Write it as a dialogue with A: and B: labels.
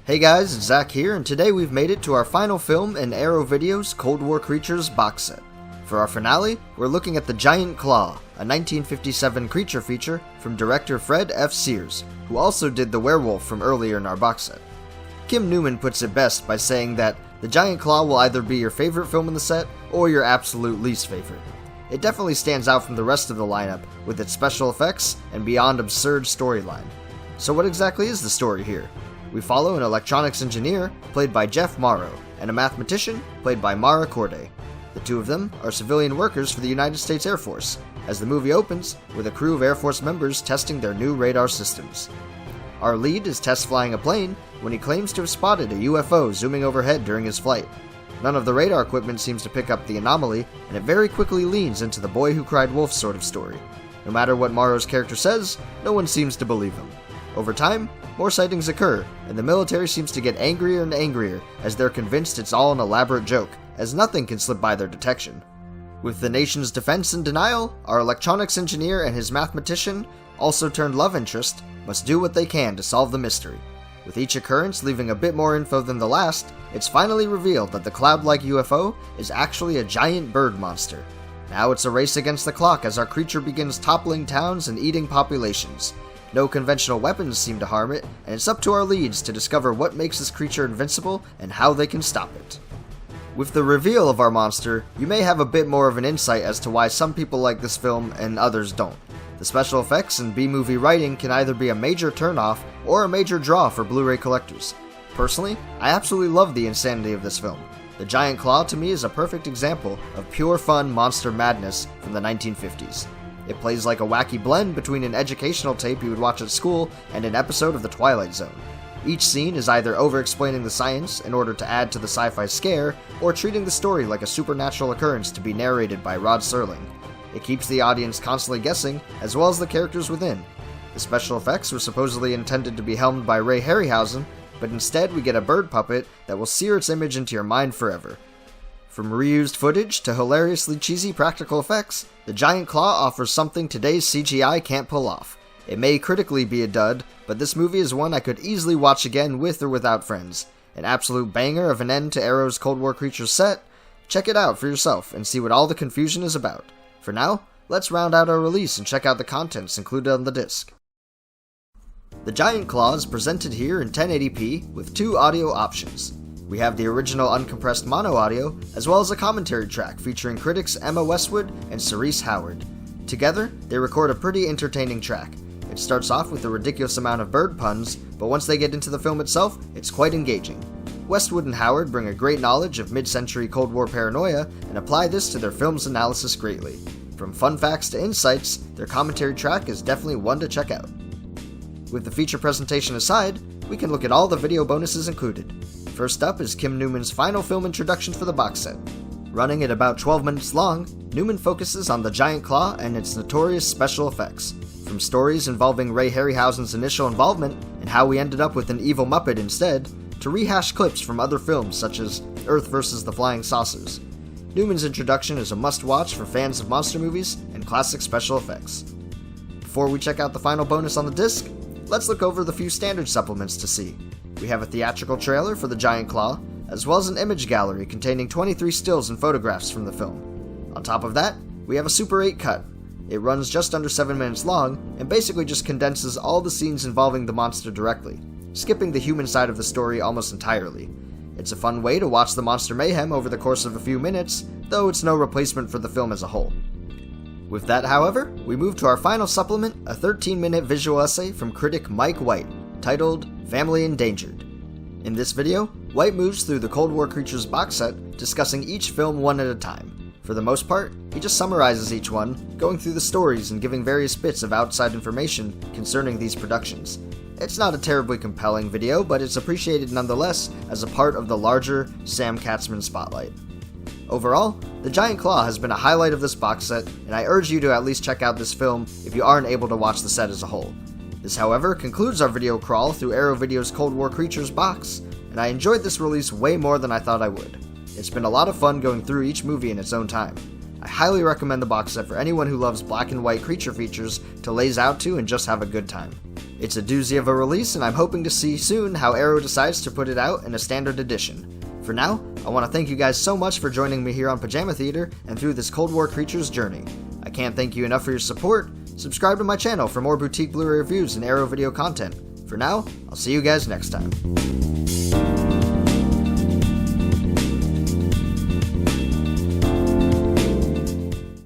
A: Hey guys, it's Zach here, and today we've made it to our final film in Arrow Video's Cold War Creatures box set. For our finale, we're looking at The Giant Claw, a 1957 creature feature from director Fred F. Sears, who also did The Werewolf from earlier in our box set. Kim Newman puts it best by saying that The Giant Claw will either be your favorite film in the set, or your absolute least favorite. It definitely stands out from the rest of the lineup with its special effects and beyond absurd storyline. So what exactly is the story here? We follow an electronics engineer, played by Jeff Morrow, and a mathematician, played by Mara Corday. The two of them are civilian workers for the United States Air Force, as the movie opens with a crew of Air Force members testing their new radar systems. Our lead is test flying a plane when he claims to have spotted a UFO zooming overhead during his flight. None of the radar equipment seems to pick up the anomaly, and it very quickly leans into the boy who cried wolf sort of story. No matter what Morrow's character says, no one seems to believe him. Over time, more sightings occur, and the military seems to get angrier and angrier as they're convinced it's all an elaborate joke, as nothing can slip by their detection. With the nation's defense in denial, our electronics engineer and his mathematician, also turned love interest, must do what they can to solve the mystery. With each occurrence leaving a bit more info than the last, it's finally revealed that the cloud-like UFO is actually a giant bird monster. Now it's a race against the clock as our creature begins toppling towns and eating populations. No conventional weapons seem to harm it, and it's up to our leads to discover what makes this creature invincible and how they can stop it. With the reveal of our monster, you may have a bit more of an insight as to why some people like this film and others don't. The special effects and B-movie writing can either be a major turnoff or a major draw for Blu-ray collectors. Personally, I absolutely love the insanity of this film. The Giant Claw to me is a perfect example of pure fun monster madness from the 1950s. It plays like a wacky blend between an educational tape you would watch at school and an episode of The Twilight Zone. Each scene is either over-explaining the science in order to add to the sci-fi scare, or treating the story like a supernatural occurrence to be narrated by Rod Serling. It keeps the audience constantly guessing, as well as the characters within. The special effects were supposedly intended to be helmed by Ray Harryhausen, but instead we get a bird puppet that will sear its image into your mind forever. From reused footage to hilariously cheesy practical effects, The Giant Claw offers something today's CGI can't pull off. It may critically be a dud, but this movie is one I could easily watch again with or without friends. An absolute banger of an end to Arrow's Cold War Creatures set. Check it out for yourself and see what all the confusion is about. For now, let's round out our release and check out the contents included on the disc. The Giant Claw is presented here in 1080p with two audio options. We have the original uncompressed mono audio, as well as a commentary track featuring critics Emma Westwood and Cerise Howard. Together, they record a pretty entertaining track. It starts off with a ridiculous amount of bird puns, but once they get into the film itself, it's quite engaging. Westwood and Howard bring a great knowledge of mid-century Cold War paranoia and apply this to their film's analysis greatly. From fun facts to insights, their commentary track is definitely one to check out. With the feature presentation aside, we can look at all the video bonuses included. First up is Kim Newman's final film introduction for the box set. Running at about 12 minutes long, Newman focuses on the Giant Claw and its notorious special effects. From stories involving Ray Harryhausen's initial involvement and how we ended up with an evil Muppet instead, to rehash clips from other films such as Earth vs. the Flying Saucers. Newman's introduction is a must-watch for fans of monster movies and classic special effects. Before we check out the final bonus on the disc, let's look over the few standard supplements to see. We have a theatrical trailer for The Giant Claw, as well as an image gallery containing 23 stills and photographs from the film. On top of that, we have a Super 8 cut. It runs just under 7 minutes long, and basically just condenses all the scenes involving the monster directly, skipping the human side of the story almost entirely. It's a fun way to watch the monster mayhem over the course of a few minutes, though it's no replacement for the film as a whole. With that, however, we move to our final supplement, a 13-minute visual essay from critic Mike White, titled Family Endangered. In this video, White moves through the Cold War Creatures box set, discussing each film one at a time. For the most part, he just summarizes each one, going through the stories and giving various bits of outside information concerning these productions. It's not a terribly compelling video, but it's appreciated nonetheless as a part of the larger Sam Katzman spotlight. Overall, The Giant Claw has been a highlight of this box set, and I urge you to at least check out this film if you aren't able to watch the set as a whole. This, however, concludes our video crawl through Arrow Video's Cold War Creatures box, and I enjoyed this release way more than I thought I would. It's been a lot of fun going through each movie in its own time. I highly recommend the box set for anyone who loves black and white creature features to laze out to and just have a good time. It's a doozy of a release, and I'm hoping to see soon how Arrow decides to put it out in a standard edition. For now, I want to thank you guys so much for joining me here on Pajama Theater and through this Cold War Creatures journey. I can't thank you enough for your support. Subscribe to my channel for more boutique Blu-ray reviews and Arrow video content. For now, I'll see you guys next time.